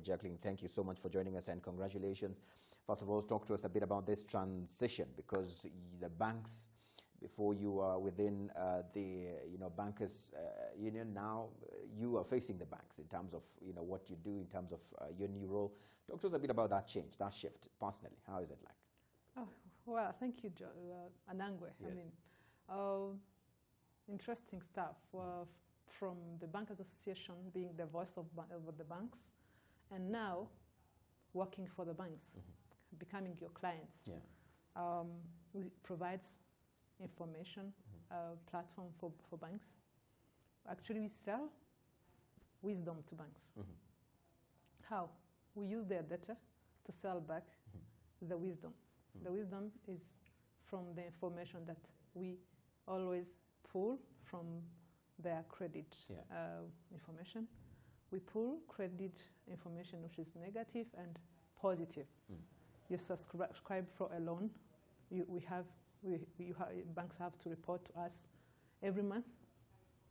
Jacqueline, thank you so much for joining us and congratulations. First of all, talk to us a bit about this transition, because the banks, before you are within the bankers union, now you are facing the banks in terms of what you do in terms of your new role. Talk to us a bit about that change, that shift personally. How is it like? Oh, well, thank you, Anangwe. Yes. I mean, interesting stuff from the Bankers Association being the voice of the banks, and now working for the banks, becoming your clients. Yeah. We provides information platform for banks. Actually, we sell wisdom to banks. How? We use their data to sell back the wisdom. The wisdom is from the information that we always pull from their credit information. We pull credit information which is negative and positive. You subscribe for a loan. Banks have to report to us every month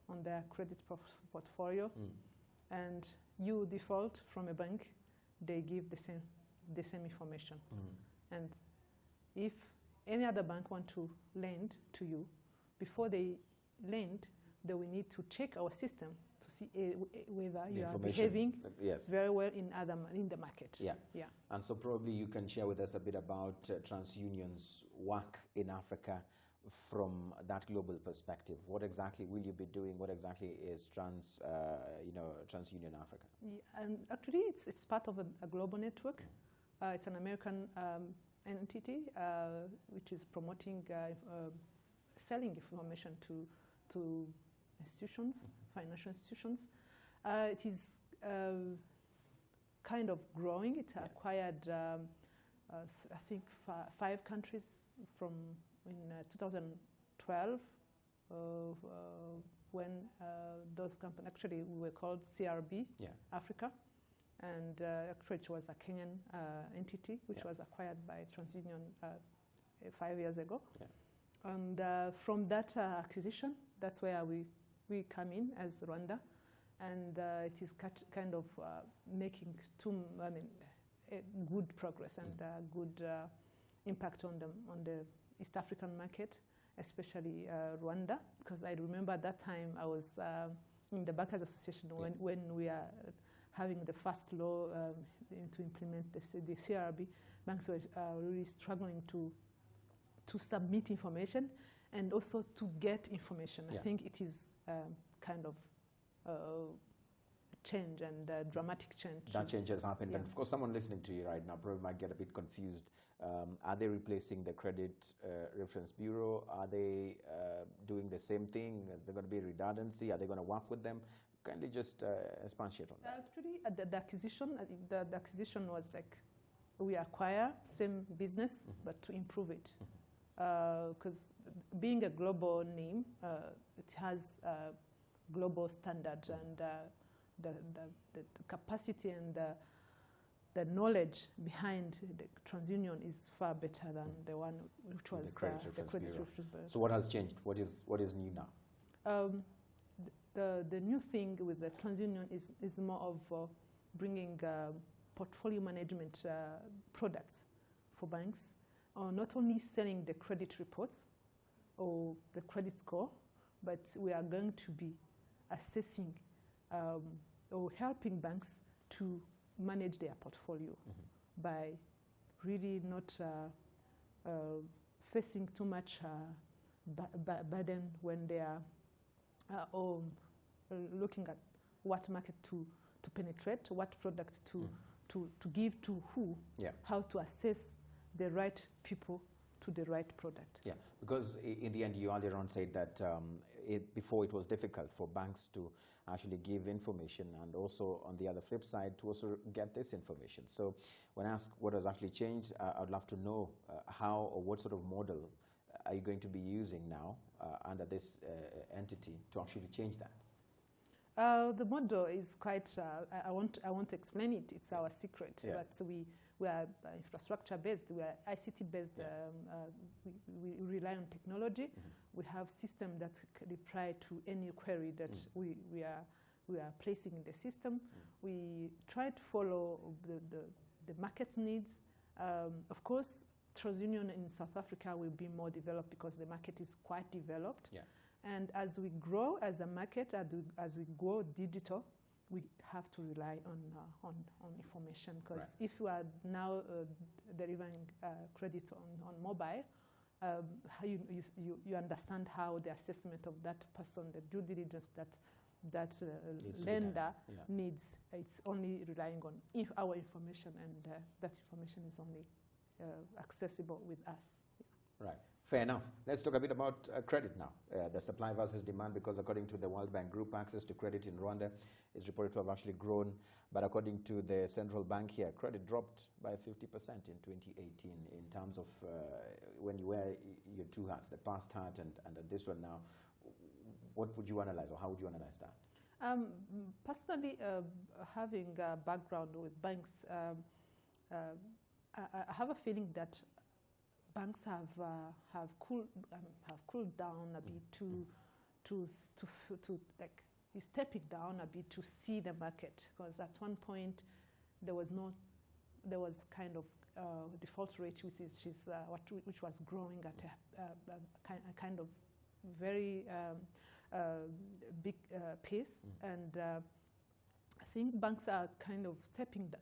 on their credit portfolio, and you default from a bank, they give the same information. And if any other bank want to lend to you, before they lend, they will need to check our system to see whether you are behaving very well in the market. Yeah. And so probably you can share with us a bit about TransUnion's work in Africa from that global perspective. What exactly will you be doing? What exactly is TransUnion Africa? Yeah, and actually, it's part of a global network. It's an American entity which is promoting selling information to institutions, financial institutions. It is kind of growing. It acquired, I think, 5 countries in 2012 when those companies actually were called CRB Africa. And actually, it was a Kenyan entity which was acquired by TransUnion 5 years ago. Yeah. And from that acquisition, that's where we come in as Rwanda, and it is kind of making good progress and good impact on the East African market, especially Rwanda, because I remember at that time I was in the Bankers Association when we are having the first law to implement the CRB. Banks were really struggling to submit information and also to get information. I think it is kind of change and dramatic change. That change has happened. And of course, someone listening to you right now probably might get a bit confused. Are they replacing the Credit Reference Bureau? Are they doing the same thing? Is there going to be redundancy? Are they going to work with them? Kindly just expatiate on that. Actually, the acquisition was like, we acquire same business, but to improve it. Because being a global name, it has global standards, and the capacity and the knowledge behind the TransUnion is far better than the one which was the Credit Reference Bureau. So what has changed? What is new now? The new thing with the TransUnion is more of bringing portfolio management products for banks, not only selling the credit reports or the credit score, but we are going to be assessing or helping banks to manage their portfolio by really not facing too much burden when they are looking at what market to penetrate, what product to give to who, how to assess the right people to the right product. Yeah, because in the end, you earlier on said that before it was difficult for banks to actually give information, and also on the other flip side to also get this information. So when I ask what has actually changed, I'd love to know how or what sort of model are you going to be using now under this entity to actually change that? The model is quite, I won't explain it, it's our secret, but we are infrastructure based, we are ICT based, we rely on technology. We have systems that reply to any query that we are we are placing in the system. We try to follow the market needs. Of course, TransUnion in South Africa will be more developed because the market is quite developed. Yeah. And as we grow as a market, as we go digital, we have to rely on information, because if you are now delivering credit on mobile, you understand how the assessment of that person, the due diligence that lender needs. It's only relying on our information, and that information is only accessible with us. Right. Fair enough. Let's talk a bit about credit now. The supply versus demand, because according to the World Bank Group, access to credit in Rwanda is reported to have actually grown. But according to the central bank here, credit dropped by 50% in 2018 in terms of when you wear your two hats, the past hat and this one now. What would you analyze, or how would you analyze that? Personally, having a background with banks, I have a feeling that banks have cooled down a bit to like you step it down a bit to see the market, because at one point there was kind of default rate which was growing at a kind of very big pace, and I think banks are kind of stepping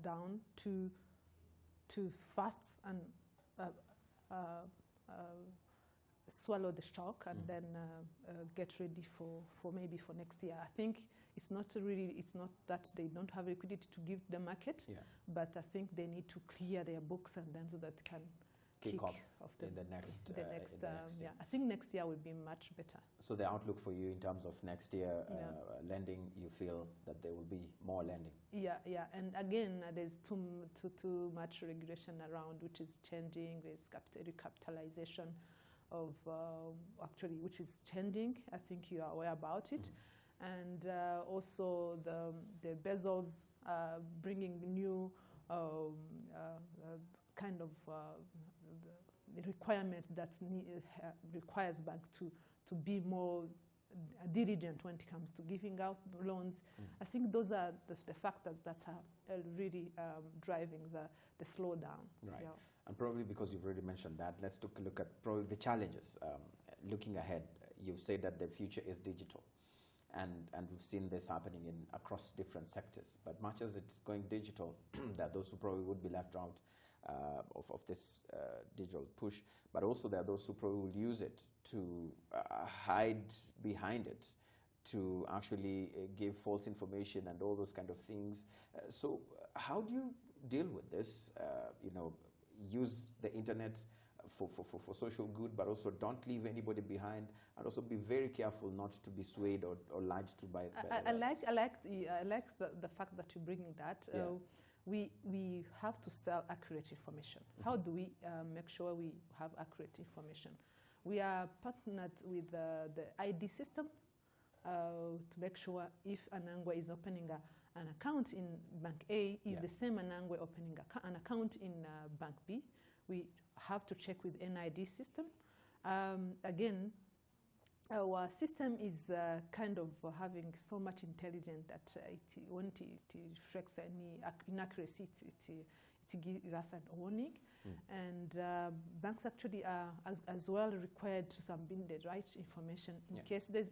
down to fast and swallow the shock and then get ready for maybe for next year. I think it's not that they don't have liquidity to give the market, but I think they need to clear their books, and then so that can kick off in the next year. I think next year will be much better. So the outlook for you in terms of next year lending, you feel that there will be more lending? Yeah. And again, there's too much regulation around, which is changing. There's recapitalization of actually, which is changing. I think you are aware about it. And also the Bezos bringing new kind of requirement that requires banks to be more diligent when it comes to giving out loans. I think those are the factors that are really driving the slowdown. Right. Yeah. And probably because you've already mentioned that, let's take a look at probably the challenges. Looking ahead, you've said that the future is digital. And we've seen this happening across different sectors. But much as it's going digital, there are those who probably would be left out of this digital push. But also there are those who probably will use it to hide behind it, to actually give false information and all those kind of things. So how do you deal with this? Use the internet for social good, but also don't leave anybody behind, and also be very careful not to be swayed or lied to by. I like the fact that you're bringing that. We have to sell accurate information. How do we make sure we have accurate information? We are partnered with the ID system to make sure if Anangwa is opening an account in Bank A, is the same Anangwa opening an account in Bank B. We have to check with NID system. Again, our system is kind of having so much intelligence that when it reflects any inaccuracy, it gives us a warning. And banks actually are as well required to submit the right information in case they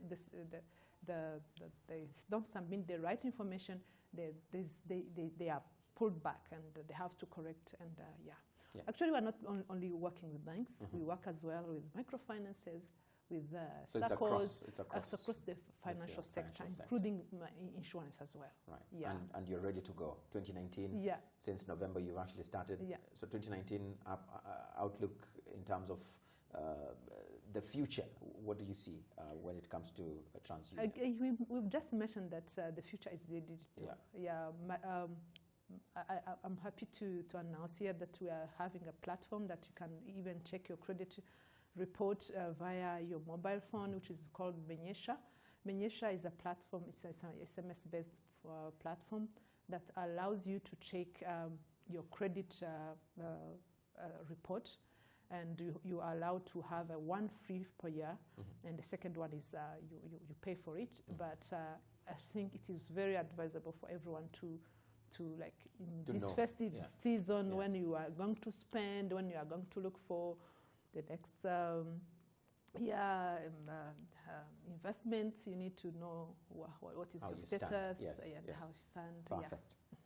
don't submit the right information. They are pulled back and they have to correct. And actually, we're not only working with banks. We work as well with microfinances, with so SACCOs, it's across the financial sector, including insurance as well. Right. Yeah. And you're ready to go. 2019. Yeah. Since November, you've actually started. Yeah. So 2019 outlook in terms of the future. What do you see when it comes to TransUnion? We've just mentioned that the future is digital. I'm happy to announce here that we are having a platform that you can even check your credit report via your mobile phone, which is called Menyesha. Menyesha is a platform, it's an SMS-based platform that allows you to check your credit report, and you are allowed to have one free per year, and the second one is you pay for it. But I think it is very advisable for everyone to like in To this know. festive Yeah. season, Yeah. when you are going to spend, when you are going to look for the next investment, you need to know what is How your you stand. status Yes, and yes. how you stand. Perfect.